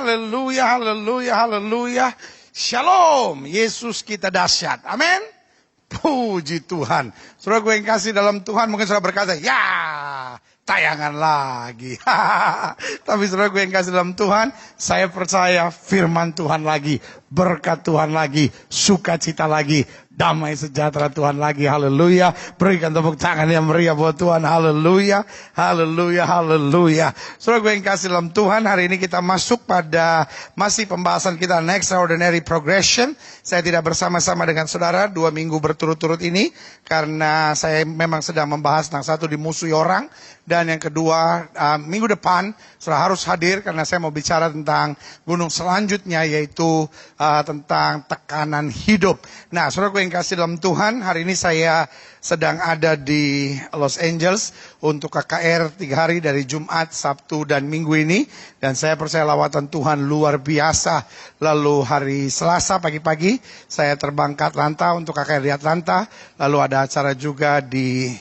haleluya, haleluya, haleluya. Shalom, Yesus kita dahsyat. Amin. Puji Tuhan. Saudara gue yang kasih dalam Tuhan, mungkin saudara berkata, ya tayangan lagi. Tapi saudara gue yang kasih dalam Tuhan, saya percaya firman Tuhan lagi, berkat Tuhan lagi, sukacita lagi, damai sejahtera Tuhan lagi. Haleluya. Berikan tepuk tangan yang meriah buat Tuhan. Haleluya. Haleluya. Haleluya. Saudara gue yang kasih dalam Tuhan, hari ini kita masuk pada masih pembahasan kita Extraordinary Progression. Saya tidak bersama-sama dengan saudara 2 minggu berturut-turut ini karena saya memang sedang membahas tentang satu dimusuhi orang, dan yang kedua minggu depan saudara harus hadir karena saya mau bicara tentang gunung selanjutnya, yaitu tentang tekanan hidup. Nah, saudara gue yang kasih dalam Tuhan, hari ini saya sedang ada di Los Angeles untuk KKR 3 hari dari Jumat, Sabtu, dan Minggu ini. Dan saya percaya lawatan Tuhan luar biasa. Lalu hari Selasa pagi-pagi saya terbang ke Atlanta untuk KKR di Atlanta. Lalu ada acara juga di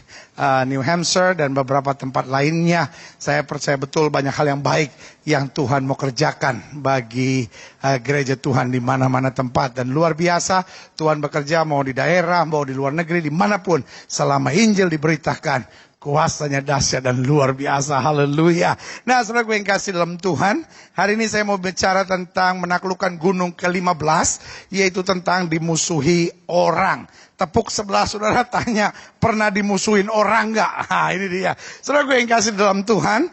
New Hampshire dan beberapa tempat lainnya. Saya percaya betul banyak hal yang baik yang Tuhan mau kerjakan bagi gereja Tuhan di mana-mana tempat. Dan luar biasa Tuhan bekerja mau di daerah, mau di luar negeri, dimanapun. Selama Injil diberitakan, kuasanya dahsyat dan luar biasa. Haleluya. Nah, saudara gue yang kasih dalam Tuhan, hari ini saya mau bicara tentang menaklukkan gunung ke-15, yaitu tentang dimusuhi orang. Tepuk sebelah saudara, tanya, pernah dimusuhin orang enggak? Nah, ini dia. Saudara gue yang kasih dalam Tuhan,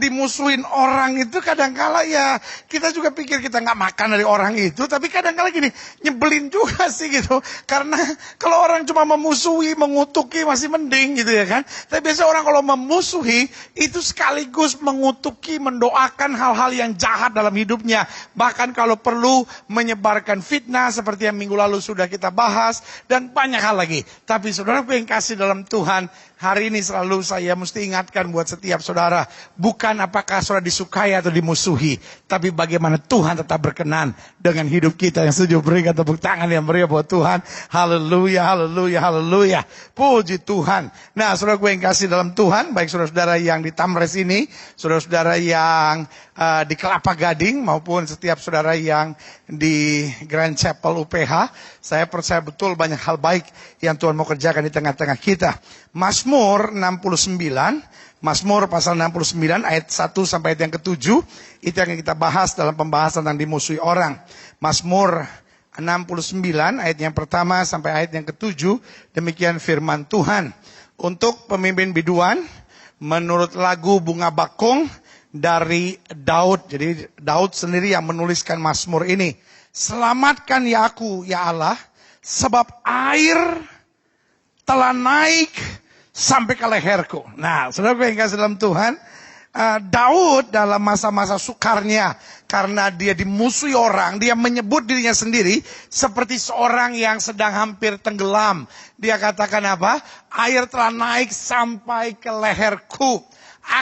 dimusuhin orang itu kadangkala ya, kita juga pikir kita nggak makan dari orang itu, tapi kadangkala gini, nyebelin juga sih gitu. Karena kalau orang cuma memusuhi, mengutuki masih mending gitu ya kan. Tapi biasa orang kalau memusuhi, itu sekaligus mengutuki, mendoakan hal-hal yang jahat dalam hidupnya. Bahkan kalau perlu menyebarkan fitnah seperti yang minggu lalu sudah kita bahas, dan banyak hal lagi. Tapi saudara yang kasih dalam Tuhan, hari ini selalu saya mesti ingatkan buat setiap saudara, bukan apakah saudara disukai atau dimusuhi, tapi bagaimana Tuhan tetap berkenan dengan hidup kita. Yang setuju berikan tepuk tangan yang meriah buat Tuhan. Haleluya, haleluya, haleluya. Puji Tuhan. Nah, saudara gue yang kasih dalam Tuhan, baik saudara-saudara yang di Tamres ini, saudara-saudara yang di Kelapa Gading, maupun setiap saudara yang di Grand Chapel UPH, saya percaya betul banyak hal baik yang Tuhan mau kerjakan di tengah-tengah kita. Mazmur 69, Mazmur pasal 69 ayat 1 sampai ayat yang ke-7, itu yang kita bahas dalam pembahasan tentang dimusuhi orang. Mazmur 69 ayat yang pertama sampai ayat yang ke-7, demikian firman Tuhan. Untuk pemimpin biduan, menurut lagu Bunga Bakung dari Daud. Jadi Daud sendiri yang menuliskan Mazmur ini. Selamatkan ya aku, ya Allah, sebab air telah naik sampai ke leherku. Nah, saudara gue yang kasih dalam Tuhan, Daud dalam masa-masa sukarnya, karena dia dimusuhi orang, dia menyebut dirinya sendiri seperti seorang yang sedang hampir tenggelam. Dia katakan apa? Air telah naik sampai ke leherku.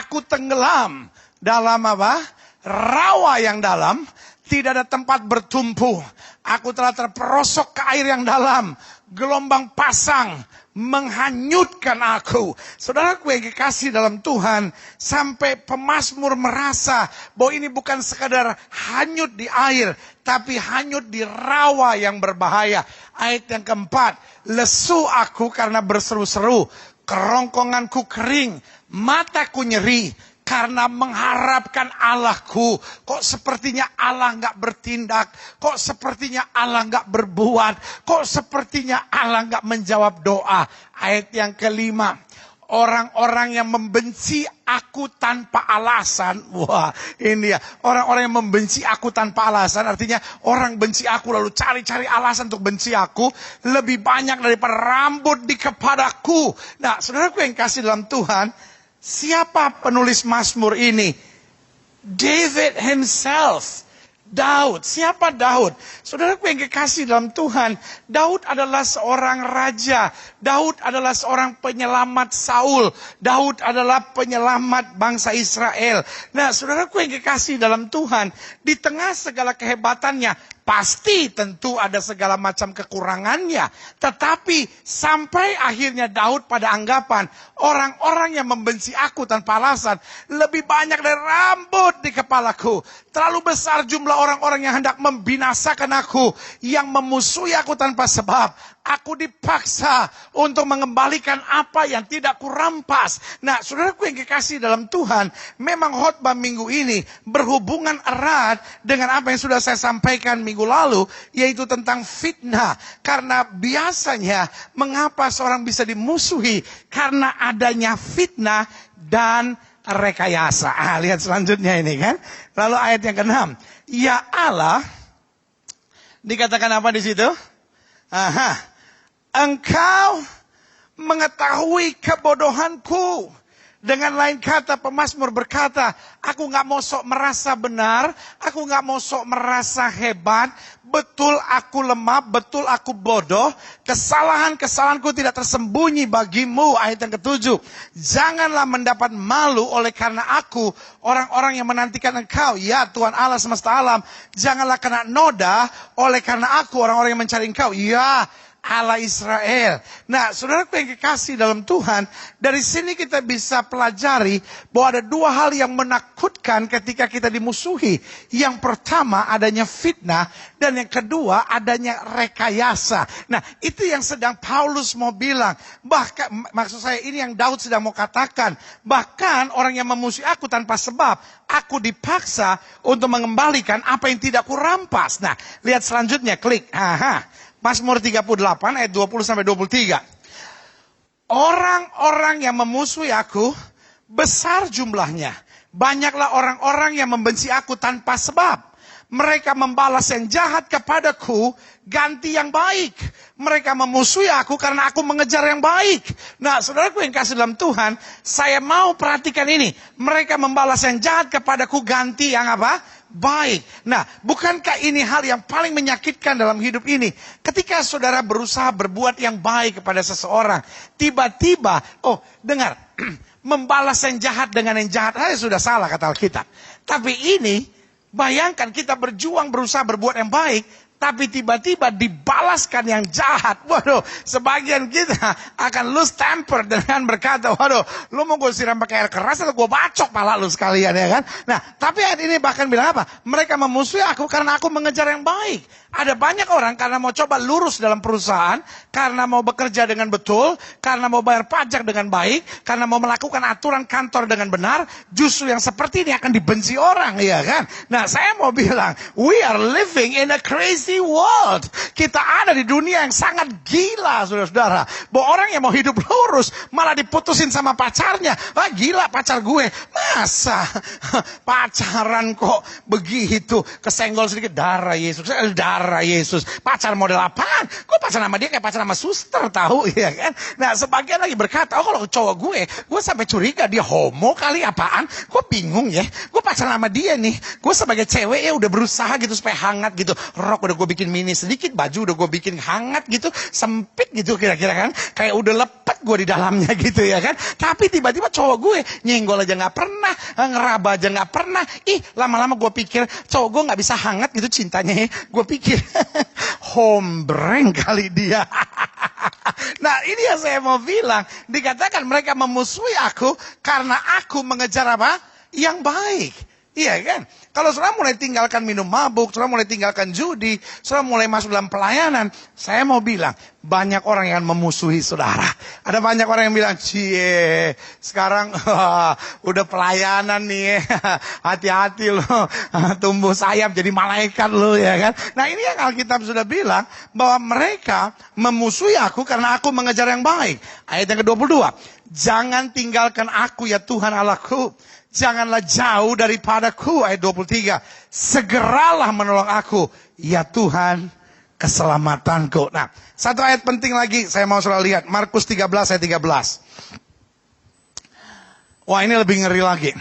Aku tenggelam dalam apa? Rawa yang dalam, tidak ada tempat bertumpu. Aku telah terperosok ke air yang dalam. Gelombang pasang menghanyutkan aku. Saudaraku yang dikasih dalam Tuhan, sampai pemazmur merasa bahwa ini bukan sekadar hanyut di air, tapi hanyut di rawa yang berbahaya. Ayat yang keempat, lesu aku karena berseru-seru, kerongkonganku kering, mataku nyeri, karena mengharapkan Allahku. Kok sepertinya Allah nggak bertindak? Kok sepertinya Allah nggak berbuat? Kok sepertinya Allah nggak menjawab doa? Ayat yang kelima, orang-orang yang membenci aku tanpa alasan. Wah, ini ya, orang-orang yang membenci aku tanpa alasan, artinya orang benci aku lalu cari-cari alasan untuk benci aku, lebih banyak daripada rambut di kepadaku. Nah, saudaraku yang kasih dalam Tuhan, siapa penulis Mazmur ini? David himself. Daud. Siapa Daud? Saudaraku yang kekasih dalam Tuhan, Daud adalah seorang raja. Daud adalah seorang penyelamat Saul. Daud adalah penyelamat bangsa Israel. Nah, saudaraku yang kekasih dalam Tuhan, di tengah segala kehebatannya, Pasti tentu ada segala macam kekurangannya. Tetapi sampai akhirnya Daud pada anggapan orang-orang yang membenci aku tanpa alasan lebih banyak dari rambut di kepalaku. Terlalu besar jumlah orang-orang yang hendak membinasakan aku, yang memusuhi aku tanpa sebab. Aku dipaksa untuk mengembalikan apa yang tidak kurampas. Nah, saudaraku yang kekasih dalam Tuhan, memang khotbah minggu ini berhubungan erat dengan apa yang sudah saya sampaikan minggu lalu, yaitu tentang fitnah. Karena biasanya mengapa seorang bisa dimusuhi? Karena adanya fitnah dan rekayasa. Lihat selanjutnya ini kan. Lalu ayat yang ke-6. Ya Allah, dikatakan apa di situ? Engkau mengetahui kebodohanku. Dengan lain kata, pemazmur berkata, aku gak mau sok merasa benar, aku gak mau sok merasa hebat, betul aku lemah, betul aku bodoh, kesalahan-kesalahanku tidak tersembunyi bagimu. Ayat yang ke-7, janganlah mendapat malu oleh karena aku, orang-orang yang menantikan engkau, ya Tuhan Allah semesta alam. Janganlah kena noda oleh karena aku, orang-orang yang mencari engkau, ya Allah Israel. Nah, saudaraku yang kekasih dalam Tuhan, dari sini kita bisa pelajari bahwa ada dua hal yang menakutkan ketika kita dimusuhi. Yang pertama adanya fitnah, dan yang kedua adanya rekayasa. Nah, itu yang sedang Paulus mau bilang. Bahkan, maksud saya ini yang Daud sedang mau katakan. Bahkan orang yang memusuhi aku tanpa sebab, aku dipaksa untuk mengembalikan apa yang tidak kurampas. Nah, lihat selanjutnya, klik. Mazmur 38 ayat 20-23. Orang-orang yang memusuhi aku besar jumlahnya. Banyaklah orang-orang yang membenci aku tanpa sebab. Mereka membalas yang jahat kepadaku, ganti yang baik. Mereka memusuhi aku karena aku mengejar yang baik. Nah, saudaraku yang kasih dalam Tuhan, saya mau perhatikan ini. Mereka membalas yang jahat kepadaku, ganti yang apa? Baik. Nah, bukankah ini hal yang paling menyakitkan dalam hidup ini? Ketika saudara berusaha berbuat yang baik kepada seseorang, tiba-tiba, dengar, membalas yang jahat dengan yang jahat, sudah salah kata Alkitab. Tapi ini, bayangkan kita berjuang berusaha berbuat yang baik, tapi tiba-tiba dibalaskan yang jahat. Waduh, sebagian kita akan lose temper dengan berkata, waduh, lu mau gue siram pakai air keras atau gue bacok pala lu sekalian, ya kan? Nah, tapi ayat ini bahkan bilang apa? Mereka memusuhi aku karena aku mengejar yang baik. Ada banyak orang karena mau coba lurus dalam perusahaan, karena mau bekerja dengan betul, karena mau bayar pajak dengan baik, karena mau melakukan aturan kantor dengan benar, justru yang seperti ini akan dibenci orang, ya kan? Nah, saya mau bilang, we are living in a crazy world. Kita ada di dunia yang sangat gila, saudara-saudara. Bahwa orang yang mau hidup lurus malah diputusin sama pacarnya. Wah, gila pacar gue. Masa pacaran kok begitu? Kesenggol sedikit, darah Yesus. Darah Yesus. Pacar model apaan? Gue pacaran sama dia kayak pacaran sama suster, tahu ya kan? Nah, sebagian lagi berkata, kalau cowok gue sampai curiga dia homo kali, apaan? Gue bingung ya. Gue pacaran sama dia nih. Gue sebagai cewek ya udah berusaha gitu supaya hangat gitu. Rok udah gue bikin mini sedikit, baju udah gue bikin hangat gitu, sempit gitu kira-kira kan, kayak udah lepet gue di dalamnya gitu ya kan. Tapi tiba-tiba cowok gue nyenggol aja nggak pernah, ngeraba aja nggak pernah. Lama-lama gue pikir cowok gue nggak bisa hangat gitu cintanya ya. Gue pikir hombreng kali dia. Nah, ini yang saya mau bilang, dikatakan mereka memusuhi aku karena aku mengejar apa? Yang baik. Iya kan? Kalau saudara mulai tinggalkan minum mabuk, saudara mulai tinggalkan judi, saudara mulai masuk dalam pelayanan, saya mau bilang, banyak orang yang memusuhi saudara. Ada banyak orang yang bilang, cie, sekarang udah pelayanan nih, hati-hati loh, tumbuh sayap jadi malaikat loh, ya kan? Nah, ini yang Alkitab sudah bilang, bahwa mereka memusuhi aku karena aku mengejar yang baik. Ayat yang ke-22, jangan tinggalkan aku ya Tuhan Allahku. Janganlah jauh daripadaku, ayat 23. Segeralah menolong aku, ya Tuhan keselamatanku. Nah, satu ayat penting lagi saya mau saudara lihat. Markus 13 ayat 13. Wah, ini lebih ngeri lagi.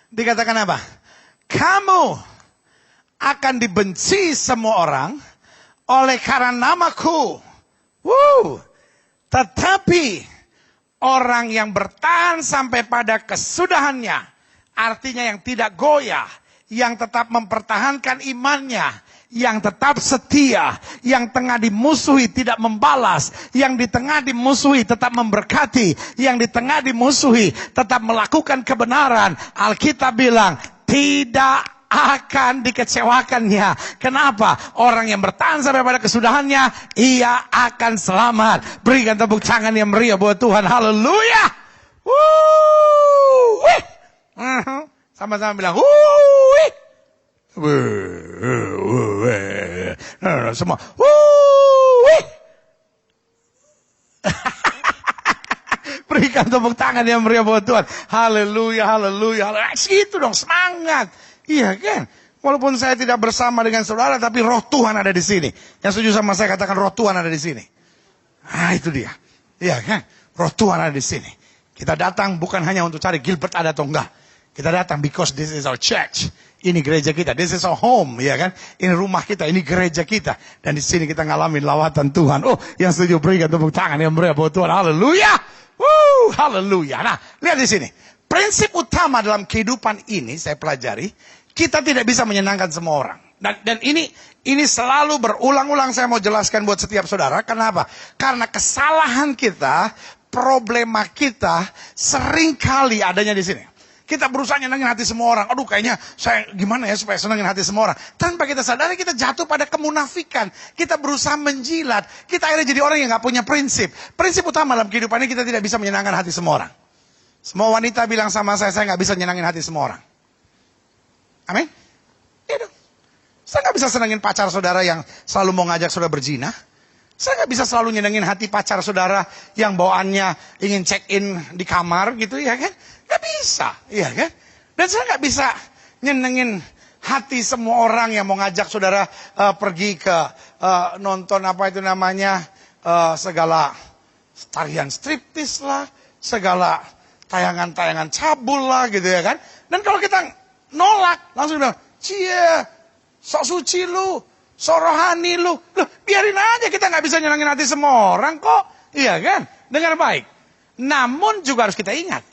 Dikatakan apa? Kamu akan dibenci semua orang oleh karena namaku. Tetapi orang yang bertahan sampai pada kesudahannya, artinya yang tidak goyah, yang tetap mempertahankan imannya, yang tetap setia, yang tengah dimusuhi tidak membalas, yang di tengah dimusuhi tetap memberkati, yang di tengah dimusuhi tetap melakukan kebenaran. Alkitab bilang, tidak akan dikecewakannya. Kenapa? Orang yang bertahan sampai pada kesudahannya, ia akan selamat. Berikan tepuk tangan yang meriah buat Tuhan. Haleluya. Sama-sama bilang, semua. Berikan tepuk tangan yang meriah buat Tuhan. Haleluya, haleluya. Situ dong, semangat. Iya kan? Walaupun saya tidak bersama dengan saudara, tapi roh Tuhan ada di sini. Yang setuju sama saya katakan roh Tuhan ada di sini. Ah, itu dia. Iya kan? Roh Tuhan ada di sini. Kita datang bukan hanya untuk cari Gilbert ada atau enggak. Kita datang because this is our church. Ini gereja kita, this is our home, ya kan? Ini rumah kita, ini gereja kita. Dan di sini kita ngalamin lawatan Tuhan. Oh, yang setuju berikan tepuk tangan yang meriah buat Tuhan. Haleluya. Haleluya. Nah, lihat di sini. Prinsip utama dalam kehidupan ini saya pelajari, kita tidak bisa menyenangkan semua orang. Dan ini selalu berulang-ulang saya mau jelaskan buat setiap saudara. Kenapa? Karena kesalahan kita, problema kita seringkali adanya di sini. Kita berusaha nyenengin hati semua orang. Aduh, kayaknya saya gimana ya supaya senengin hati semua orang. Tanpa kita sadari kita jatuh pada kemunafikan. Kita berusaha menjilat. Kita akhirnya jadi orang yang gak punya prinsip. Prinsip utama dalam kehidupan ini kita tidak bisa menyenangkan hati semua orang. Semua wanita bilang sama saya gak bisa nyenangin hati semua orang. Amin? Iya dong. Saya gak bisa senengin pacar saudara yang selalu mau ngajak saudara berzina. Saya gak bisa selalu nyenengin hati pacar saudara yang bawaannya ingin check in di kamar gitu ya kan. Gak bisa, iya kan? Dan saya gak bisa nyenengin hati semua orang yang mau ngajak saudara pergi ke nonton apa itu namanya, segala tarian striptis lah, segala tayangan-tayangan cabul lah gitu ya kan. Dan kalau kita nolak, langsung bilang, cie, sok suci lu, sok rohani lu. Loh, biarin aja, kita gak bisa nyenengin hati semua orang kok. Iya kan? Dengar baik. Namun juga harus kita ingat,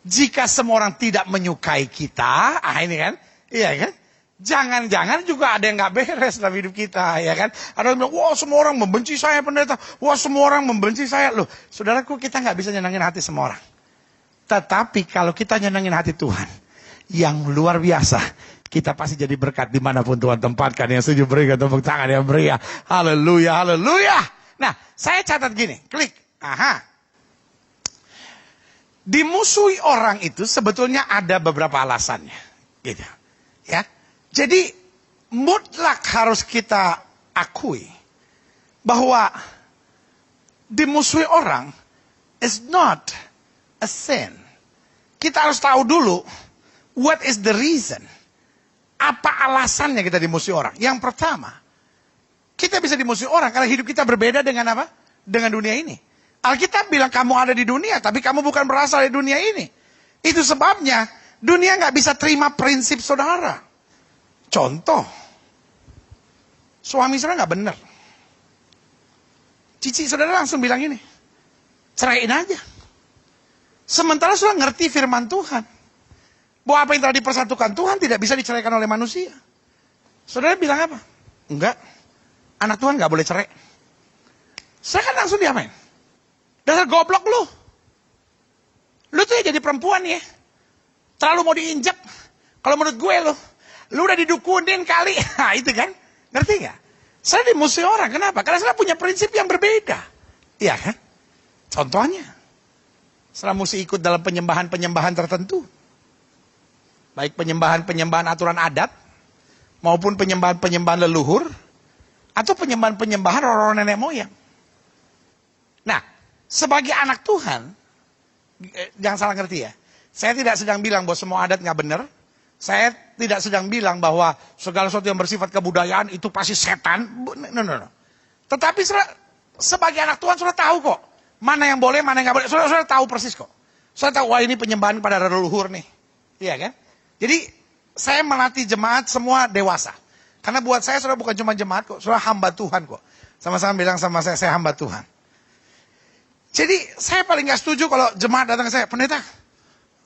jika semua orang tidak menyukai kita, ini kan, iya kan? Jangan-jangan juga ada yang gak beres dalam hidup kita, ya kan? Ada yang bilang, wah semua orang membenci saya pendeta, wah semua orang membenci saya. Loh, saudaraku, kita gak bisa nyenangin hati semua orang. Tetapi kalau kita nyenangin hati Tuhan, yang luar biasa, kita pasti jadi berkat dimanapun Tuhan tempatkan. Yang setuju berikan tepuk tangan yang meriah. Haleluya, haleluya. Nah, saya catat gini, klik. Aha. Dimusuhi orang itu sebetulnya ada beberapa alasannya, gitu, ya. Jadi mutlak harus kita akui bahwa dimusuhi orang is not a sin. Kita harus tahu dulu what is the reason. Apa alasannya kita dimusuhi orang? Yang pertama, kita bisa dimusuhi orang karena hidup kita berbeda dengan apa? Dengan dunia ini. Alkitab bilang kamu ada di dunia, tapi kamu bukan berasal dari dunia ini. Itu sebabnya dunia gak bisa terima prinsip saudara. Contoh, suami saudara gak benar. Cici saudara langsung bilang ini, ceraiin aja. Sementara saudara ngerti firman Tuhan, bahwa apa yang telah dipersatukan Tuhan tidak bisa diceraikan oleh manusia. Saudara bilang apa? Enggak, anak Tuhan gak boleh cerai. Saya kan langsung diapain? Dasar goblok lu. Lu tuh ya jadi perempuan ya. Terlalu mau diinjek. Kalau menurut gue lu udah didukunin kali. Nah itu kan. Ngerti gak? Saya dimusuhi orang. Kenapa? Karena saya punya prinsip yang berbeda. Iya kan? Contohnya. Saya mesti ikut dalam penyembahan-penyembahan tertentu. Baik penyembahan-penyembahan aturan adat. Maupun penyembahan-penyembahan leluhur. Atau penyembahan-penyembahan orang-orang nenek moyang. Nah. Sebagai anak Tuhan, jangan salah ngerti ya. Saya tidak sedang bilang bahwa semua adat gak benar. Saya tidak sedang bilang bahwa segala sesuatu yang bersifat kebudayaan itu pasti setan. No. Tetapi sebagai anak Tuhan, saudara tahu kok. Mana yang boleh, mana yang gak boleh. Saudara tahu persis kok. Saudara tahu, wah ini penyembahan pada leluhur nih. Iya kan? Jadi, saya melatih jemaat semua dewasa. Karena buat saya, saudara bukan cuma jemaat kok. Saudara hamba Tuhan kok. Sama-sama bilang sama saya hamba Tuhan. Jadi saya paling gak setuju kalau jemaat datang ke saya, pendeta,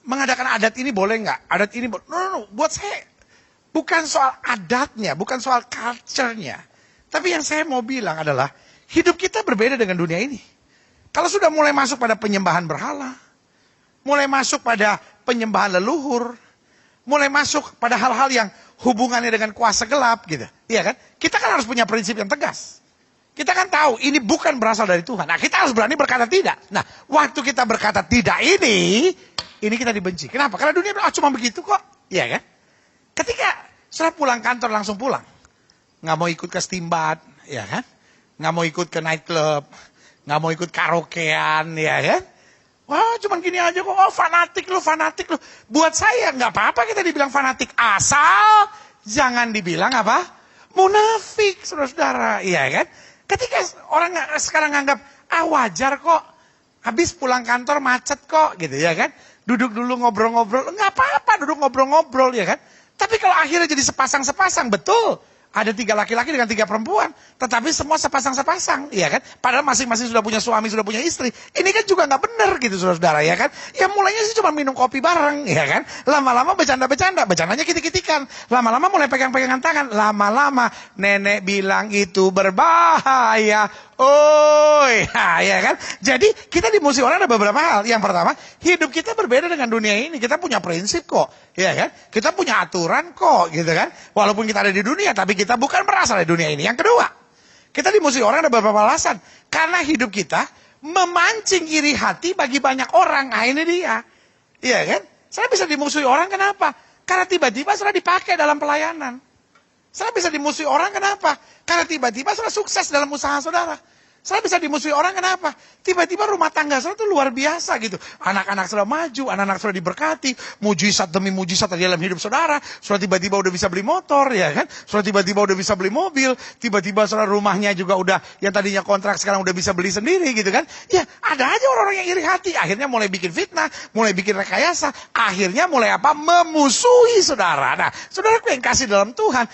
mengadakan adat ini boleh nggak? Adat ini boleh? No. Buat saya, Bukan soal adatnya, bukan soal culture-nya. Tapi yang saya mau bilang adalah, hidup kita berbeda dengan dunia ini. Kalau sudah mulai masuk pada penyembahan berhala, mulai masuk pada penyembahan leluhur, mulai masuk pada hal-hal yang hubungannya dengan kuasa gelap gitu. Iya kan? Kita kan harus punya prinsip yang tegas. Kita kan tahu ini bukan berasal dari Tuhan. Nah, kita harus berani berkata tidak. Nah, waktu kita berkata tidak ini kita dibenci. Kenapa? Karena dunia bilang, cuma begitu kok. Iya kan? Ketika setelah pulang kantor langsung pulang. Nggak mau ikut ke stimbat, ya kan? Nggak mau ikut ke nightclub, nggak mau ikut karaokean, ya kan? Wah, cuman gini aja kok. Oh, fanatik lu. Buat saya nggak apa-apa kita dibilang fanatik, asal jangan dibilang apa? Munafik, saudara-saudara, iya kan? Ketika orang sekarang nganggap, wajar kok. Habis pulang kantor macet kok, gitu ya kan? Duduk dulu ngobrol-ngobrol, nggak apa-apa duduk ngobrol-ngobrol, ya kan? Tapi kalau akhirnya jadi sepasang-sepasang, betul. Ada 3 laki-laki dengan 3 perempuan. Tetapi semua sepasang-sepasang, ya kan? Padahal masing-masing sudah punya suami, sudah punya istri. Ini kan juga nggak benar gitu, saudara-saudara, ya kan? Ya mulainya sih cuma minum kopi bareng, ya kan? Lama-lama bercanda-bercanda, bercandanya kitik-kitikan. Lama-lama mulai pegang-pegangan tangan. Lama-lama nenek bilang itu berbahaya. Ya kan? Jadi kita di musim orang ada beberapa hal. Yang pertama, hidup kita berbeda dengan dunia ini. Kita punya prinsip kok, ya kan? Kita punya aturan kok, gitu kan? Walaupun kita ada di dunia, tapi kita bukan berasal dari dunia ini. Yang kedua, kita di musim orang ada beberapa alasan. Karena hidup kita memancing iri hati bagi banyak orang. Nah, ini dia, iya kan? Saya bisa dimusuhi orang kenapa? Karena tiba-tiba sudah dipakai dalam pelayanan. Saya bisa dimusuhi orang kenapa? Karena tiba-tiba sudah sukses dalam usaha saudara. Saya bisa dimusuhi orang kenapa? Tiba-tiba rumah tangga saudara itu luar biasa gitu. Anak-anak sudah maju, anak-anak sudah diberkati, mujizat demi mujizat di dalam hidup saudara. Sudah tiba-tiba udah bisa beli motor, ya kan? Sudah tiba-tiba udah bisa beli mobil, tiba-tiba saudara rumahnya juga udah, yang tadinya kontrak sekarang udah bisa beli sendiri gitu kan? Ya, ada aja orang-orang yang iri hati. Akhirnya mulai bikin fitnah, mulai bikin rekayasa, akhirnya mulai apa? Memusuhi saudara. Nah, saudaraku yang kasih dalam Tuhan,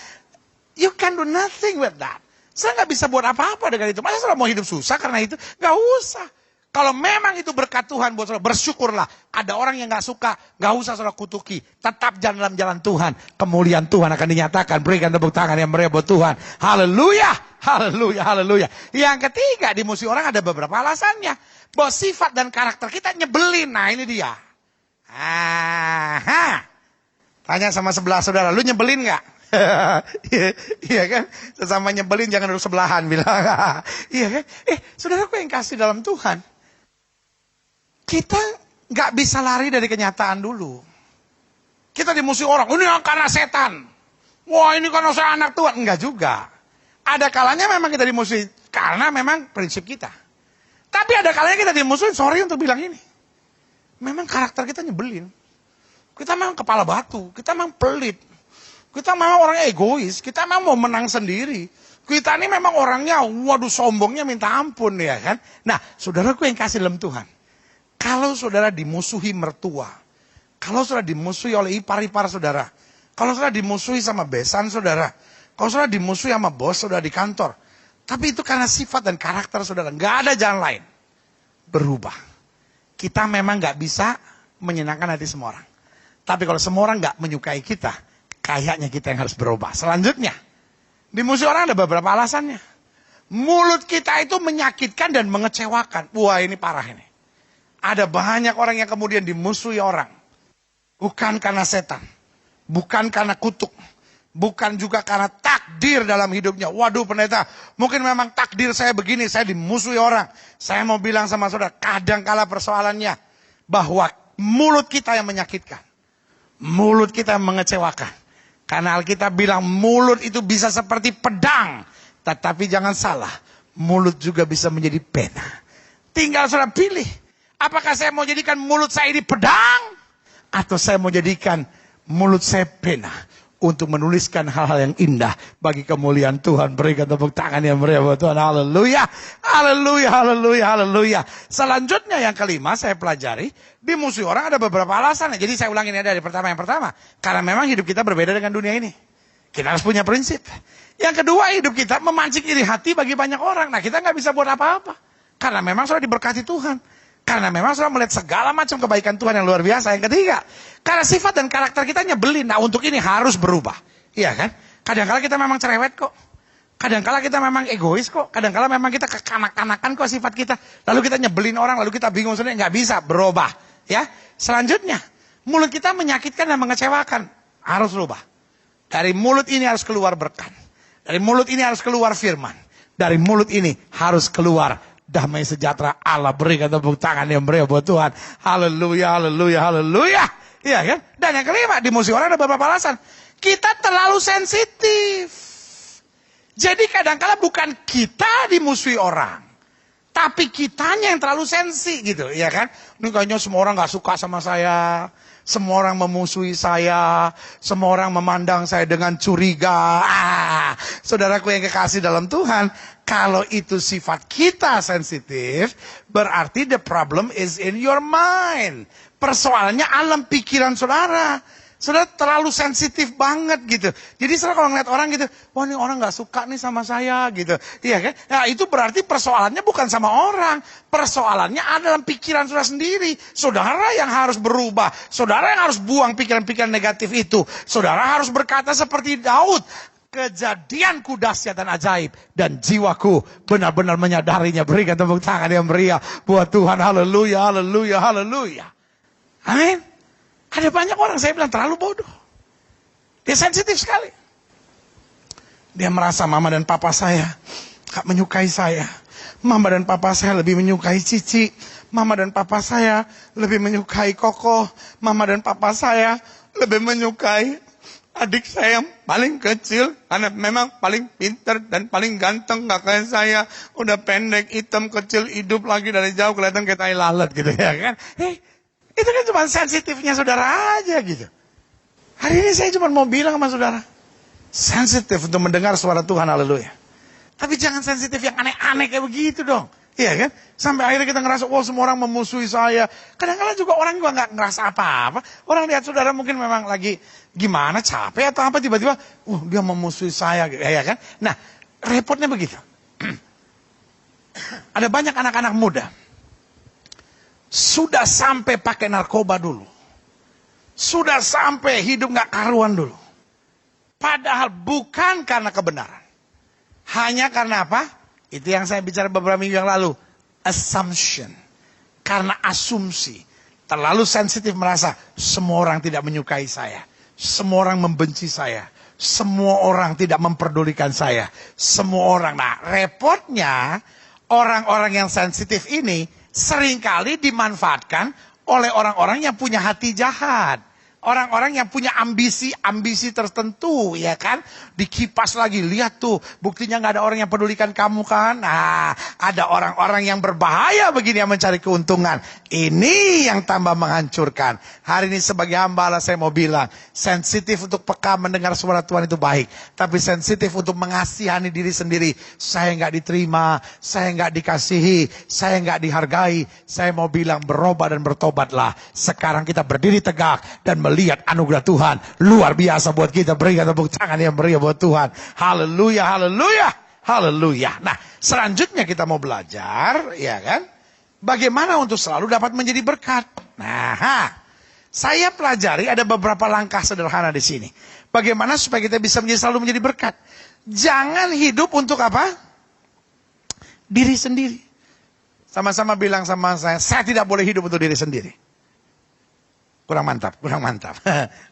you can do nothing with that. Saya nggak bisa buat apa-apa dengan itu. Masa saudara mau hidup susah karena itu? Nggak usah. Kalau memang itu berkat Tuhan buat saudara, bersyukurlah. Ada orang yang nggak suka, nggak usah saudara kutuki. Tetap jalan dalam jalan Tuhan. Kemuliaan Tuhan akan dinyatakan. Berikan tepuk tangan yang meriah buat Tuhan. Haleluya, haleluya, haleluya. Yang ketiga, di musuh orang ada beberapa alasannya. Bahwa sifat dan karakter kita nyebelin. Nah, ini dia. Tanya sama sebelah saudara, lu nyebelin nggak? Iya kan? Sesama nyebelin jangan duduk sebelahan bilang. Iya kan? Saudaraku yang kasih dalam Tuhan, kita nggak bisa lari dari kenyataan dulu. Kita dimusuhi orang, ini karena setan. Wah, ini karena saya anak Tuhan. Enggak juga. Ada kalanya memang kita dimusuhi karena memang prinsip kita. Tapi ada kalanya kita dimusuhi, sorry untuk bilang ini. Memang karakter kita nyebelin. Kita memang kepala batu, kita memang pelit. Kita memang orang egois, kita memang mau menang sendiri. Kita ini memang orangnya, waduh sombongnya minta ampun ya kan. Nah, saudaraku yang kasih dalam Tuhan. Kalau saudara dimusuhi mertua, kalau saudara dimusuhi oleh ipar-ipar saudara, kalau saudara dimusuhi sama besan saudara, kalau saudara dimusuhi sama bos saudara di kantor, tapi itu karena sifat dan karakter saudara, nggak ada jalan lain. Berubah. Kita memang nggak bisa menyenangkan hati semua orang. Tapi kalau semua orang nggak menyukai kita, kayaknya kita yang harus berubah. Selanjutnya, di musuh orang ada beberapa alasannya. Mulut kita itu menyakitkan dan mengecewakan. Wah, ini parah ini. Ada banyak orang yang kemudian dimusuhi orang. Bukan karena setan. Bukan karena kutuk. Bukan juga karena takdir dalam hidupnya. Waduh pendeta, mungkin memang takdir saya begini, saya dimusuhi orang. Saya mau bilang sama saudara, kadangkala persoalannya bahwa mulut kita yang menyakitkan. Mulut kita yang mengecewakan. Karena Alkitab bilang mulut itu bisa seperti pedang. Tetapi jangan salah, mulut juga bisa menjadi pena. Tinggal saudara pilih. Apakah saya mau jadikan mulut saya ini pedang? Atau saya mau jadikan mulut saya pena. Untuk menuliskan hal-hal yang indah bagi kemuliaan Tuhan. Berikan tepuk tangan yang meriah buat Tuhan. Haleluya, haleluya, haleluya, haleluya. Selanjutnya yang kelima saya pelajari. Di musuh orang ada beberapa alasan. Jadi saya ulangin ya dari pertama yang pertama. Karena memang hidup kita berbeda dengan dunia ini. Kita harus punya prinsip. Yang kedua, hidup kita memancing iri hati bagi banyak orang. Nah, kita nggak bisa buat apa-apa. Karena memang sudah diberkati Tuhan. Karena memang sudah melihat segala macam kebaikan Tuhan yang luar biasa. Yang ketiga, karena sifat dan karakter kita nyebelin. Nah, untuk ini harus berubah. Iya kan? Kadang-kala kita memang cerewet kok. Kadang-kala kita memang egois kok. Kadang-kala memang kita kekanak-kanakan kok sifat kita. Lalu kita nyebelin orang, lalu kita bingung sebenarnya nggak bisa berubah. Ya, selanjutnya mulut kita menyakitkan dan mengecewakan, harus rubah. Dari mulut ini harus keluar berkat. Dari mulut ini harus keluar firman. Dari mulut ini harus keluar damai sejahtera Allah. Berikan tepuk tangan yang meriah buat Tuhan. Haleluya, haleluya, haleluya. Iya kan? Dan yang kelima, dimusuhi orang ada beberapa alasan. Kita terlalu sensitif. Jadi kadang-kala bukan kita dimusuhi orang, tapi kitanya yang terlalu sensi gitu, ya kan? Ini kayaknya semua orang gak suka sama saya, semua orang memusuhi saya, semua orang memandang saya dengan curiga. Saudaraku yang kekasih dalam Tuhan, kalau itu sifat kita sensitif, berarti the problem is in your mind. Persoalannya alam pikiran saudara. Saudara terlalu sensitif banget gitu. Jadi saudara kalau ngeliat orang gitu, wah ini orang gak suka nih sama saya gitu. Iya kan? Nah itu berarti persoalannya bukan sama orang. Persoalannya ada dalam pikiran saudara sendiri. Saudara yang harus berubah. Saudara yang harus buang pikiran-pikiran negatif itu. Saudara harus berkata seperti Daud. Kejadianku dahsyat dan ajaib. Dan jiwaku benar-benar menyadarinya. Berikan tepuk tangan yang meriah buat Tuhan. Haleluya, haleluya, haleluya. Amin. Ada banyak orang, saya bilang terlalu bodoh. Dia sensitif sekali. Dia merasa mama dan papa saya gak menyukai saya. Mama dan papa saya lebih menyukai Cici. Mama dan papa saya lebih menyukai Koko. Mama dan papa saya lebih menyukai adik saya yang paling kecil. Karena memang paling pintar dan paling ganteng. Gak kayak saya. Udah pendek, hitam, kecil, hidup lagi dari jauh kelihatan kayak tai lalat gitu ya kan. Itu kan cuma sensitifnya saudara aja gitu. Hari ini saya cuma mau bilang sama saudara. Sensitif untuk mendengar suara Tuhan, haleluya. Tapi jangan sensitif yang aneh-aneh kayak begitu dong. Iya kan? Sampai akhirnya kita ngerasa, oh semua orang memusuhi saya. Kadang-kadang juga orang juga gak ngerasa apa-apa. Orang lihat saudara mungkin memang lagi gimana, capek atau apa, tiba-tiba, dia memusuhi saya. Ya kan? Nah, repotnya begitu. Ada banyak anak-anak muda. Sudah sampai pakai narkoba dulu. Sudah sampai hidup gak karuan dulu. Padahal bukan karena kebenaran. Hanya karena apa? Itu yang saya bicara beberapa minggu yang lalu. Assumption. Karena asumsi. Terlalu sensitif merasa semua orang tidak menyukai saya. Semua orang membenci saya. Semua orang tidak memperdulikan saya. Semua orang. Nah, repotnya orang-orang yang sensitif ini seringkali dimanfaatkan oleh orang-orang yang punya hati jahat. Orang-orang yang punya ambisi tertentu, ya kan? Dikipas lagi, lihat tuh, buktinya gak ada orang yang pedulikan kamu kan? Nah, ada orang-orang yang berbahaya begini yang mencari keuntungan. Ini yang tambah menghancurkan. Hari ini sebagai hamba Allah saya mau bilang, sensitif untuk peka mendengar suara Tuhan itu baik. Tapi sensitif untuk mengasihani diri sendiri. Saya gak diterima, saya gak dikasihi, saya gak dihargai. Saya mau bilang berubah dan bertobatlah. Sekarang kita berdiri tegak dan melihat anugerah Tuhan luar biasa buat kita. Berikan tepuk tangan yang meriah buat Tuhan. Haleluya, haleluya, haleluya. Nah, selanjutnya kita mau belajar, ya kan? Bagaimana untuk selalu dapat menjadi berkat. Nah, saya pelajari ada beberapa langkah sederhana di sini. Bagaimana supaya kita bisa selalu menjadi berkat. Jangan hidup untuk apa? Diri sendiri. Sama-sama bilang sama saya tidak boleh hidup untuk diri sendiri. Kurang mantap, kurang mantap.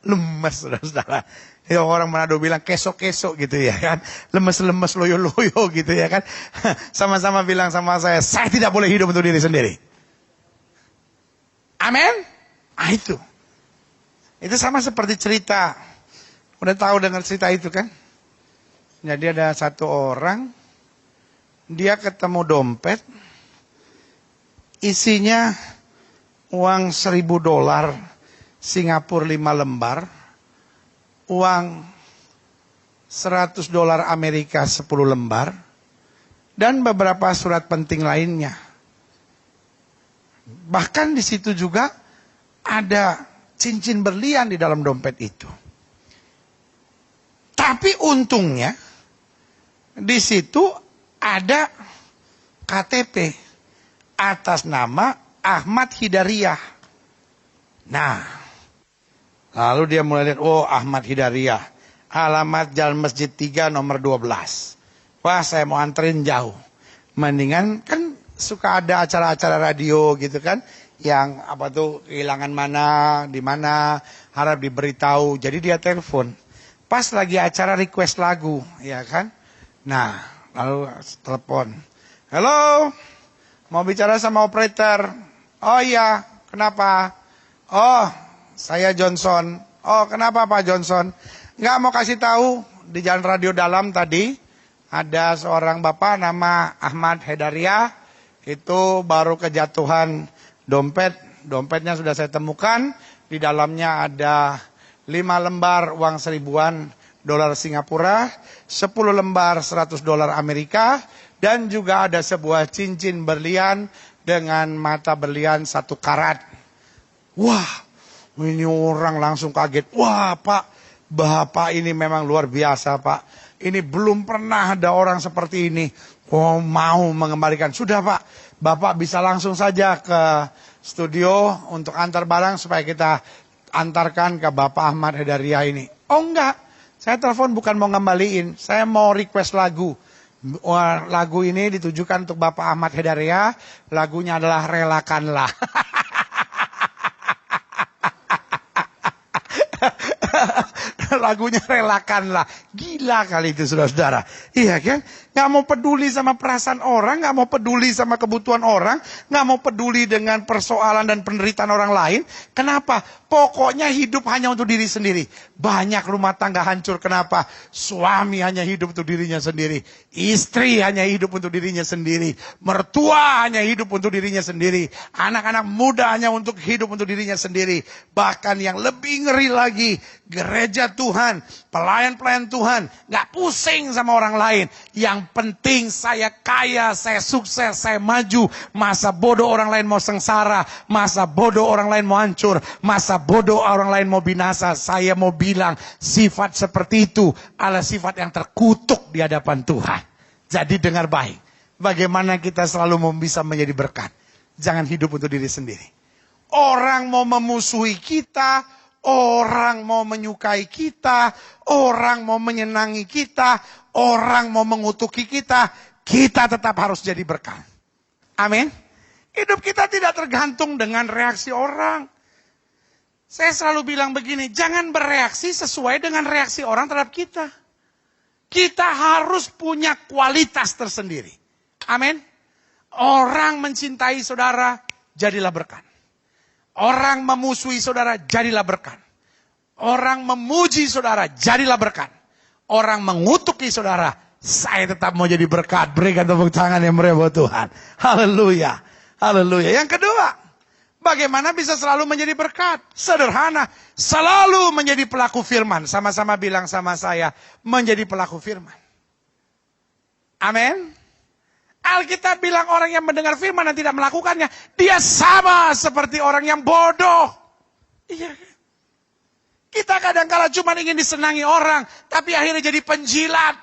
Lemes, saudara-saudara. Ya, orang Manado bilang kesok-kesok gitu ya kan. Lemes-lemes, loyo-loyo gitu ya kan. Sama-sama bilang sama saya tidak boleh hidup untuk diri sendiri. Amin? Ah itu. Itu sama seperti cerita. Udah tahu dengar cerita itu kan? Jadi ada satu orang, dia ketemu dompet, isinya uang $1.000 Singapura 5 lembar, uang $100 Amerika 10 lembar, dan beberapa surat penting lainnya. Bahkan di situ juga ada cincin berlian di dalam dompet itu. Tapi untungnya di situ ada KTP atas nama Ahmad Hidariah. Nah, lalu dia mulai lihat, oh Ahmad Hidariah. Alamat Jalan Masjid 3 nomor 12. Wah, saya mau anterin jauh. Mendingan kan suka ada acara-acara radio gitu kan, yang apa tuh kehilangan mana, di mana, harap diberitahu. Jadi dia telepon. Pas lagi acara request lagu, ya kan? Nah, lalu telepon. Halo, mau bicara sama operator. Oh iya, kenapa? Oh, saya Johnson. Oh, kenapa Pak Johnson? Nggak mau kasih tahu, di jalan radio dalam tadi ada seorang bapak nama Ahmad Hedaria, itu baru kejatuhan dompet. Dompetnya sudah saya temukan, di dalamnya ada 5 lembar uang $1.000 Singapura, 10 lembar $100 Amerika, dan juga ada sebuah cincin berlian dengan mata berlian 1 karat. Wah, ini orang langsung kaget. Wah Pak, Bapak ini memang luar biasa Pak. Ini belum pernah ada orang seperti ini. Oh, mau mengembalikan. Sudah Pak, Bapak bisa langsung saja ke studio untuk antar barang supaya kita antarkan ke Bapak Ahmad Hedaria ini. Oh enggak, saya telepon bukan mau ngembaliin, saya mau request lagu. Lagu ini ditujukan untuk Bapak Ahmad Hedaria, lagunya adalah Relakanlah. Lagunya Relakanlah. Gila kali itu saudara-saudara. Iya kan? Gak mau peduli sama perasaan orang, gak mau peduli sama kebutuhan orang, gak mau peduli dengan persoalan dan penderitaan orang lain. Kenapa? Pokoknya hidup hanya untuk diri sendiri. Banyak rumah tangga hancur. Kenapa? Suami hanya hidup untuk dirinya sendiri. Istri hanya hidup untuk dirinya sendiri. Mertua hanya hidup untuk dirinya sendiri. Anak-anak muda hanya untuk hidup untuk dirinya sendiri. Bahkan yang lebih ngeri lagi, gereja Tuhan, pelayan-pelayan Tuhan, gak pusing sama orang lain. Yang penting saya kaya, saya sukses, saya maju. Masa bodoh orang lain mau sengsara, masa bodoh orang lain mau hancur, masa bodoh orang lain mau binasa. Saya mau bilang sifat seperti itu adalah sifat yang terkutuk di hadapan Tuhan. Jadi dengar baik, bagaimana kita selalu bisa menjadi berkat. Jangan hidup untuk diri sendiri. Orang mau memusuhi kita, orang mau menyukai kita, orang mau menyenangi kita, orang mau mengutuki kita, kita tetap harus jadi berkat. Amin. Hidup kita tidak tergantung dengan reaksi orang. Saya selalu bilang begini, jangan bereaksi sesuai dengan reaksi orang terhadap kita. Kita harus punya kualitas tersendiri. Amin. Orang mencintai saudara, jadilah berkat. Orang memusuhi saudara, jadilah berkat. Orang memuji saudara, jadilah berkat. Orang mengutuki saudara, saya tetap mau jadi berkat. Berikan tepuk tangan yang meriah buat Tuhan. Haleluya. Haleluya. Yang kedua, bagaimana bisa selalu menjadi berkat? Sederhana, selalu menjadi pelaku firman. Sama-sama bilang sama saya, menjadi pelaku firman. Amin. Alkitab bilang orang yang mendengar firman dan tidak melakukannya, dia sama seperti orang yang bodoh. Iya kan? Kita kadang-kala cuma ingin disenangi orang, tapi akhirnya jadi penjilat.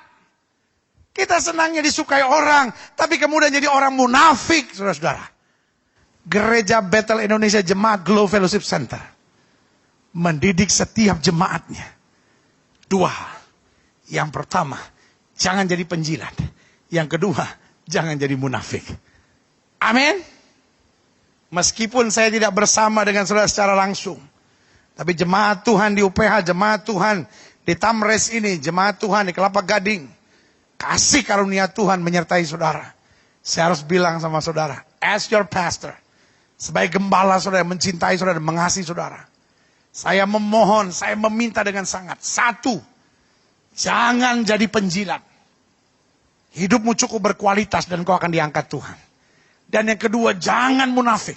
Kita senangnya disukai orang, tapi kemudian jadi orang munafik, saudara-saudara. Gereja Bethel Indonesia Jemaat Glow Fellowship Center mendidik setiap jemaatnya. 2. Yang pertama, jangan jadi penjilat. Yang kedua, jangan jadi munafik. Amin. Meskipun saya tidak bersama dengan saudara secara langsung, tapi jemaat Tuhan di UPH, jemaat Tuhan di Tamres ini, jemaat Tuhan di Kelapa Gading, kasih karunia Tuhan menyertai saudara. Saya harus bilang sama saudara, as your pastor, sebagai gembala saudara yang mencintai saudara dan mengasihi saudara, saya memohon, saya meminta dengan sangat. 1, jangan jadi penjilat. Hidupmu cukup berkualitas dan kau akan diangkat Tuhan. Dan yang kedua, jangan munafik.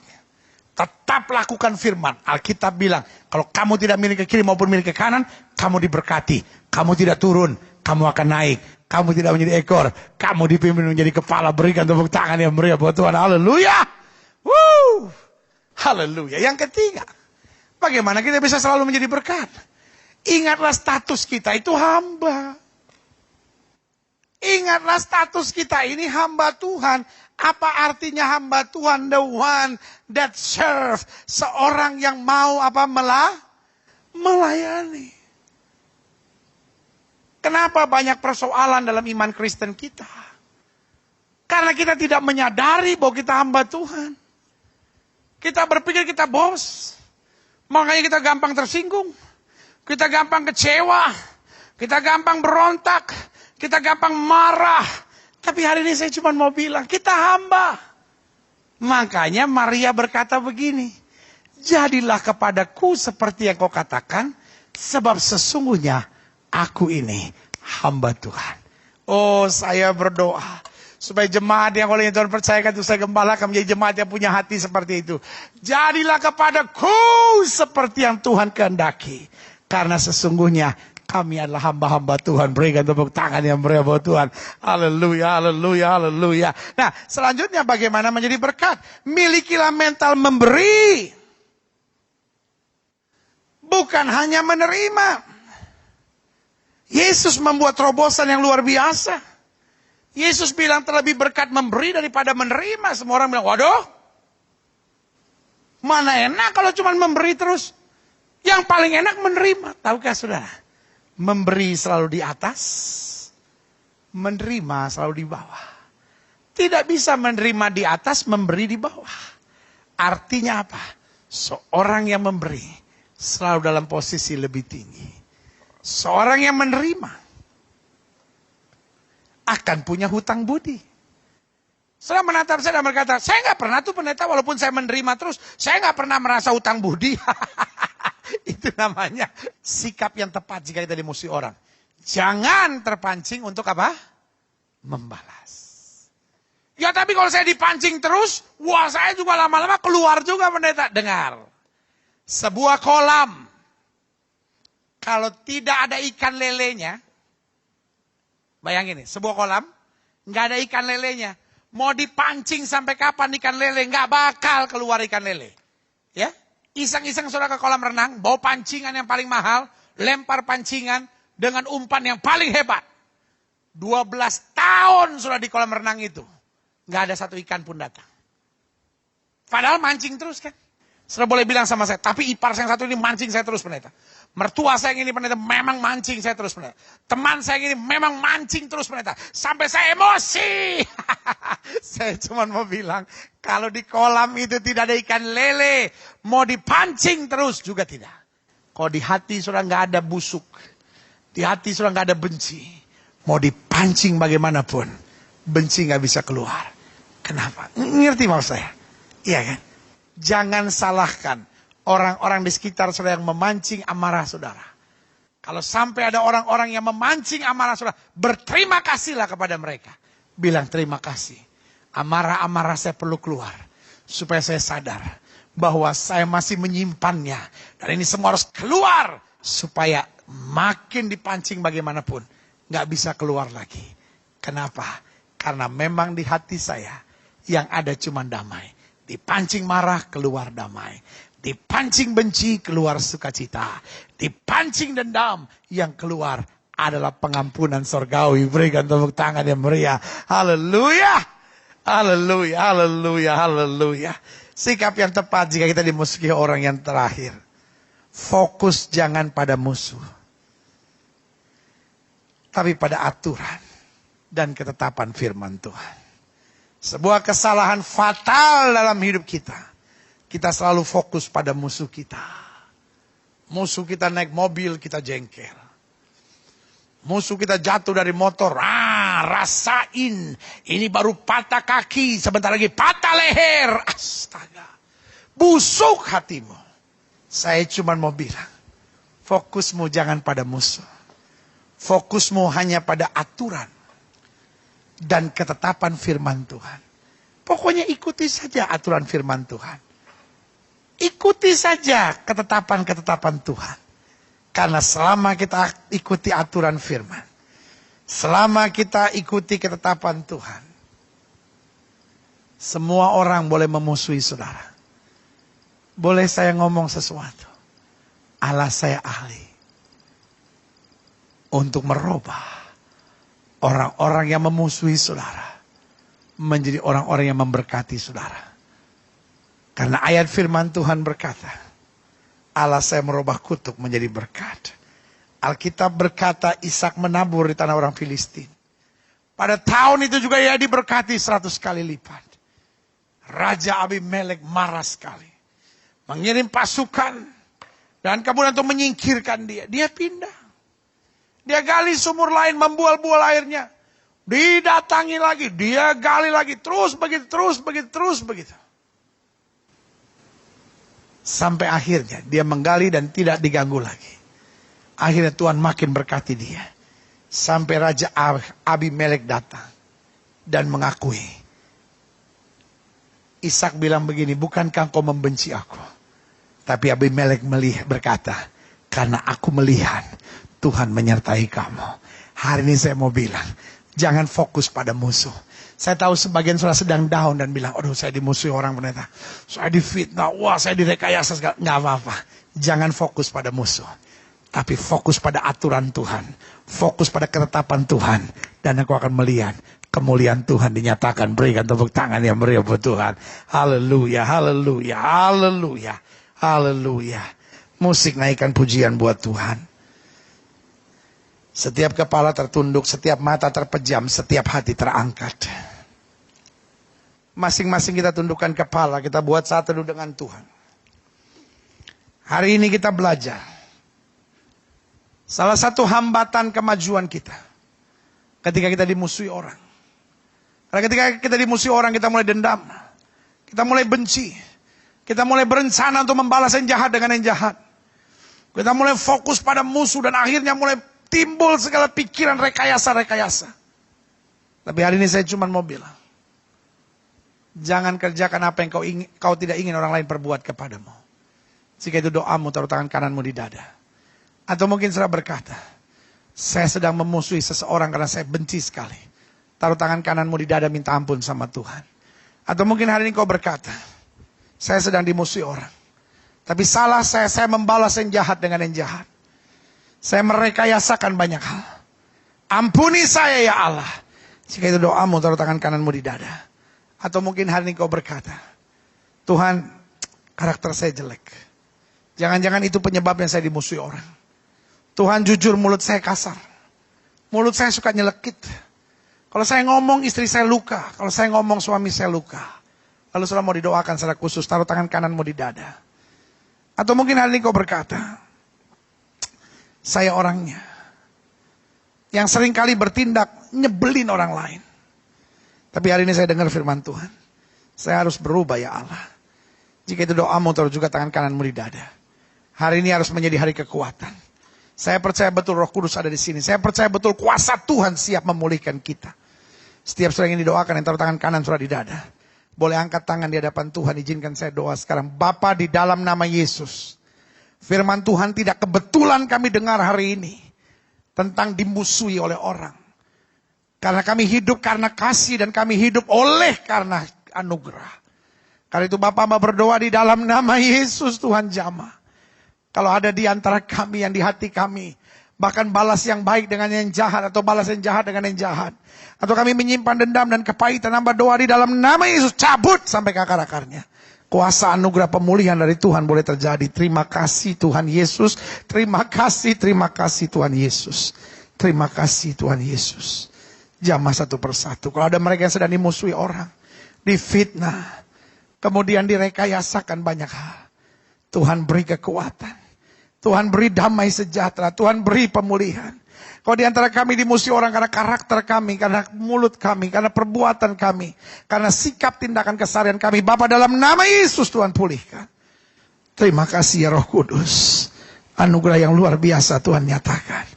Tetap lakukan firman. Alkitab bilang, kalau kamu tidak milih ke kiri maupun milih ke kanan, kamu diberkati. Kamu tidak turun, kamu akan naik. Kamu tidak menjadi ekor, kamu dipimpin menjadi kepala. Berikan tepuk tangan yang meriah buat Tuhan. Haleluya. Woo. Haleluya. Yang ketiga, bagaimana kita bisa selalu menjadi berkat? Ingatlah status kita itu hamba. Ingatlah status kita ini hamba Tuhan. Apa artinya hamba Tuhan? The one that serve. Seorang yang mau melayani. Kenapa banyak persoalan dalam iman Kristen kita? Karena kita tidak menyadari bahwa kita hamba Tuhan. Kita berpikir kita bos. Makanya kita gampang tersinggung. Kita gampang kecewa. Kita gampang berontak. Kita gampang marah. Tapi hari ini saya cuma mau bilang, kita hamba. Makanya Maria berkata begini, jadilah kepadaku seperti yang kau katakan, sebab sesungguhnya aku ini hamba Tuhan. Oh, saya berdoa supaya jemaat yang oleh Tuhan percayakan itu saya gembalakan menjadi jemaat yang punya hati seperti itu. Jadilah kepadaku seperti yang Tuhan kehendaki. Karena sesungguhnya kami adalah hamba-hamba Tuhan. Berikan tepuk tangan yang meriah buat Tuhan. Haleluya, haleluya, haleluya. Nah, selanjutnya bagaimana menjadi berkat? Milikilah mental memberi. Bukan hanya menerima. Yesus membuat terobosan yang luar biasa. Yesus bilang terlebih berkat memberi daripada menerima. Semua orang bilang, waduh, mana enak kalau cuma memberi terus. Yang paling enak menerima. Tahukah saudara? Memberi selalu di atas, menerima selalu di bawah. Tidak bisa menerima di atas, memberi di bawah. Artinya apa? Seorang yang memberi selalu dalam posisi lebih tinggi. Seorang yang menerima akan punya hutang budi. Setelah menatap saya dan berkata, saya nggak pernah tuh pendeta walaupun saya menerima terus, saya nggak pernah merasa hutang budi. Itu namanya sikap yang tepat jika kita dimusuhi orang. Jangan terpancing untuk apa? Membalas. Ya tapi kalau saya dipancing terus, wah saya juga lama-lama keluar juga pendeta. Dengar, sebuah kolam, kalau tidak ada ikan lelenya, bayangin nih, sebuah kolam, nggak ada ikan lelenya. Mau dipancing sampai kapan ikan lele, nggak bakal keluar ikan lele. Ya? Iseng-iseng saudara ke kolam renang, bawa pancingan yang paling mahal, lempar pancingan dengan umpan yang paling hebat. 12 tahun sudah di kolam renang itu. Nggak ada satu ikan pun datang. Padahal mancing terus kan. Saudara boleh bilang sama saya, tapi ipar saya yang satu ini mancing saya terus pendeta. Mertua saya yang ini pendeta memang mancing saya terus pendeta. Teman saya yang ini memang mancing terus pendeta. Sampai saya emosi. Saya cuma mau bilang, kalau di kolam itu tidak ada ikan lele, mau dipancing terus juga tidak. Kalau di hati sudah nggak ada busuk, di hati sudah nggak ada benci, mau dipancing bagaimanapun, benci nggak bisa keluar. Kenapa? Ngerti maksud saya? Iya kan? Jangan salahkan orang-orang di sekitar saudara yang memancing amarah saudara. Kalau sampai ada orang-orang yang memancing amarah saudara, berterima kasihlah kepada mereka. Bilang terima kasih. Amarah-amarah saya perlu keluar. Supaya saya sadar bahwa saya masih menyimpannya. Dan ini semua harus keluar. Supaya makin dipancing bagaimanapun, nggak bisa keluar lagi. Kenapa? Karena memang di hati saya yang ada cuma damai. Dipancing marah, keluar damai. Dipancing benci, keluar sukacita. Dipancing dendam, yang keluar adalah pengampunan surgawi. Berikan tepuk tangan yang meriah. Haleluya. Haleluya, haleluya, haleluya. Sikap yang tepat jika kita dimusuhi orang yang terakhir. Fokus jangan pada musuh. Tapi pada aturan dan ketetapan firman Tuhan. Sebuah kesalahan fatal dalam hidup kita. Kita selalu fokus pada musuh kita. Musuh kita naik mobil, kita jengkel. Musuh kita jatuh dari motor. Rasain. Ini baru patah kaki. Sebentar lagi patah leher. Astaga. Busuk hatimu. Saya cuma mau bilang. Fokusmu jangan pada musuh. Fokusmu hanya pada aturan. Dan ketetapan firman Tuhan. Pokoknya ikuti saja aturan firman Tuhan. Ikuti saja ketetapan-ketetapan Tuhan. Karena selama kita ikuti aturan firman. Selama kita ikuti ketetapan Tuhan. Semua orang boleh memusuhi saudara. Boleh saya ngomong sesuatu. Allah saya ahli. Untuk merubah orang-orang yang memusuhi saudara menjadi orang-orang yang memberkati saudara. Karena ayat firman Tuhan berkata, Allah saya merubah kutuk menjadi berkat. Alkitab berkata Ishak menabur di tanah orang Filistin. Pada tahun itu juga ia diberkati 100 kali lipat. Raja Abimelek marah sekali. Mengirim pasukan. Dan kemudian untuk menyingkirkan dia. Dia pindah. Dia gali sumur lain, membual-bual airnya. Didatangi lagi, dia gali lagi. Terus begitu. Sampai akhirnya dia menggali dan tidak diganggu lagi. Akhirnya Tuhan makin berkati dia. Sampai Raja Abimelek datang. Dan mengakui. Ishak bilang begini, bukankah kau membenci aku? Tapi Abimelek berkata, karena aku melihat Tuhan menyertai kamu. Hari ini saya mau bilang, jangan fokus pada musuh. Saya tahu sebagian saudara sedang down dan bilang, aduh saya dimusuhi orang pendeta. Saya difitnah, wah saya direkayasa segala. Nggak apa-apa. Jangan fokus pada musuh. Tapi fokus pada aturan Tuhan. Fokus pada ketetapan Tuhan. Dan aku akan melihat kemuliaan Tuhan dinyatakan. Berikan tepuk tangan yang meriah buat Tuhan. Haleluya, haleluya, haleluya, haleluya. Musik naikkan pujian buat Tuhan. Setiap kepala tertunduk, setiap mata terpejam, setiap hati terangkat. Masing-masing kita tundukkan kepala, kita buat saat teduh dengan Tuhan. Hari ini kita belajar. Salah satu hambatan kemajuan kita. Ketika kita dimusuhi orang. Karena ketika kita dimusuhi orang, kita mulai dendam. Kita mulai benci. Kita mulai berencana untuk membalas yang jahat dengan yang jahat. Kita mulai fokus pada musuh dan akhirnya mulai timbul segala pikiran rekayasa-rekayasa. Tapi hari ini saya cuma mau bilang. Jangan kerjakan apa yang kau tidak ingin orang lain perbuat kepadamu. Jika itu doamu, taruh tangan kananmu di dada. Atau mungkin saudara berkata, saya sedang memusuhi seseorang karena saya benci sekali. Taruh tangan kananmu di dada, minta ampun sama Tuhan. Atau mungkin hari ini kau berkata, saya sedang dimusuhi orang. Tapi salah saya membalas yang jahat dengan yang jahat. Saya merekayasakan banyak hal. Ampuni saya ya Allah. Jika itu doamu, taruh tangan kananmu di dada. Atau mungkin hari ini kau berkata, Tuhan, karakter saya jelek. Jangan-jangan itu penyebabnya saya dimusuhi orang. Tuhan, jujur mulut saya kasar. Mulut saya suka nyelekit. Kalau saya ngomong istri saya luka. Kalau saya ngomong suami saya luka. Lalu saudara mau didoakan secara khusus, taruh tangan kananmu di dada. Atau mungkin hari ini kau berkata, saya orangnya yang seringkali bertindak nyebelin orang lain. Tapi hari ini saya dengar firman Tuhan. Saya harus berubah ya Allah. Jika itu doamu, taruh juga tangan kananmu di dada. Hari ini harus menjadi hari kekuatan. Saya percaya betul Roh Kudus ada di sini. Saya percaya betul kuasa Tuhan siap memulihkan kita. Setiap saudara yang didoakan yang taruh tangan kanan saudara di dada. Boleh angkat tangan di hadapan Tuhan. Izinkan saya doa sekarang. Bapa, di dalam nama Yesus. Firman Tuhan tidak kebetulan kami dengar hari ini tentang dimusuhi oleh orang. Karena kami hidup karena kasih dan kami hidup oleh karena anugerah. Karena itu Bapak berdoa di dalam nama Yesus Tuhan jamah. Kalau ada di antara kami yang di hati kami, bahkan balas yang baik dengan yang jahat atau balas yang jahat dengan yang jahat. Atau kami menyimpan dendam dan kepahitan, hamba doa di dalam nama Yesus cabut sampai ke akar-akarnya. Kuasa anugerah pemulihan dari Tuhan boleh terjadi. Terima kasih Tuhan Yesus. Terima kasih Tuhan Yesus. Terima kasih Tuhan Yesus. Jamah satu persatu. Kalau ada mereka yang sedang dimusuhi orang, difitnah, kemudian direkayasakan banyak hal. Tuhan beri kekuatan. Tuhan beri damai sejahtera. Tuhan beri pemulihan. Kalau di antara kami dimusuhi orang karena karakter kami, karena mulut kami, karena perbuatan kami, karena sikap tindakan keseharian kami, Bapa dalam nama Yesus Tuhan pulihkan. Terima kasih ya Roh Kudus. Anugerah yang luar biasa Tuhan nyatakan.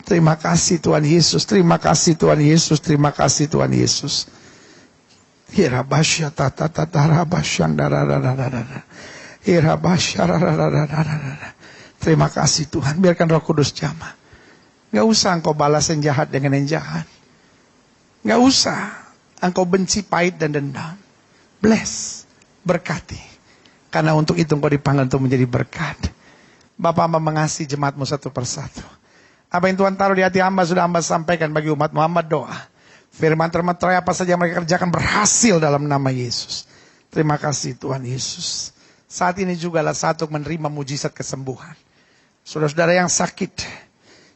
Terima kasih Tuhan Yesus, terima kasih Tuhan Yesus, terima kasih Tuhan Yesus. Hirabasya tata tata rabasyan dararararara. Hirabasya rararararara. Terima kasih Tuhan, biarkan Roh Kudus jamah. Gak usah engkau balas yang jahat dengan yang jahat. Gak usah engkau benci, pahit dan dendam. Bless, berkati. Karena untuk itu engkau dipanggil untuk menjadi berkat. Bapak hamba mengasihi jemaatmu satu persatu. Apa yang Tuhan taruh di hati hamba sudah hamba sampaikan bagi umat Muhammad doa. Firman termeterai apa saja yang mereka kerjakan berhasil dalam nama Yesus. Terima kasih Tuhan Yesus. Saat ini juga adalah saat untuk menerima mujizat kesembuhan. Saudara-saudara yang sakit,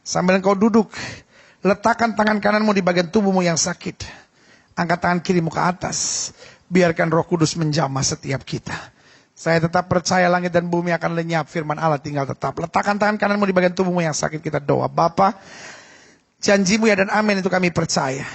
Sambil engkau duduk, letakkan tangan kananmu di bagian tubuhmu yang sakit. Angkat tangan kirimu ke atas. Biarkan Roh Kudus menjamah setiap kita. Saya tetap percaya langit dan bumi akan lenyap, firman Allah tinggal tetap. Letakkan tangan kananmu di bagian tubuhmu yang sakit, kita doa. Bapa, janjimu ya dan amin itu kami percaya.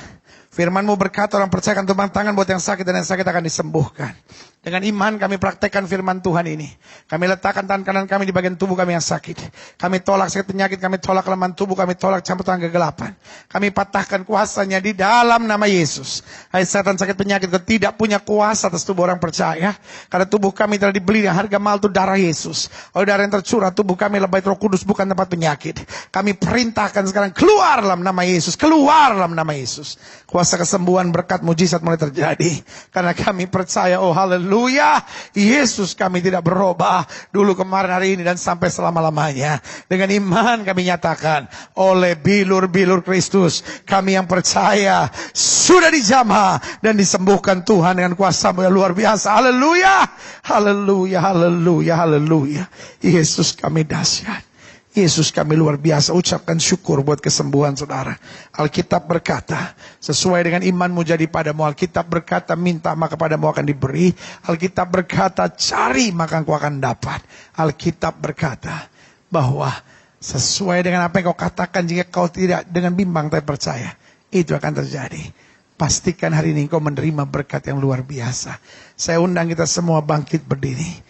Firman-Mu berkata orang percaya akan tumpang tangan buat yang sakit dan yang sakit akan disembuhkan. Dengan iman kami praktekkan firman Tuhan ini. Kami letakkan tangan kanan kami di bagian tubuh kami yang sakit. Kami tolak sakit penyakit, kami tolak kelemahan tubuh, kami tolak campur tangan kegelapan. Kami patahkan kuasanya di dalam nama Yesus. Hai setan sakit penyakit, kau tidak punya kuasa atas tubuh orang percaya. Karena tubuh kami telah dibeli dengan harga mahal itu darah Yesus. Oleh darah yang tercurah, tubuh kami lebait Roh Kudus, bukan tempat penyakit. Kami perintahkan sekarang keluar dalam nama Yesus. Keluar dalam nama Yesus. Kuasa kesembuhan, berkat, mujizat mulai terjadi. Karena kami percaya, oh haleluya, Yesus kami tidak berubah. Dulu, kemarin, hari ini, dan sampai selama-lamanya. Dengan iman kami nyatakan, oleh bilur-bilur Kristus, kami yang percaya, sudah dijamah dan disembuhkan Tuhan dengan kuasa-Mu yang luar biasa. Haleluya, haleluya, haleluya, haleluya. Yesus kami dahsyat. Yesus kami luar biasa. Ucapkan syukur buat kesembuhan saudara. Alkitab berkata, sesuai dengan imanmu jadi padamu. Alkitab berkata, minta maka padamu akan diberi. Alkitab berkata, cari maka engkau akan dapat. Alkitab berkata bahwa sesuai dengan apa yang kau katakan, jika kau tidak dengan bimbang tapi percaya, itu akan terjadi. Pastikan hari ini kau menerima berkat yang luar biasa. Saya undang kita semua bangkit berdiri.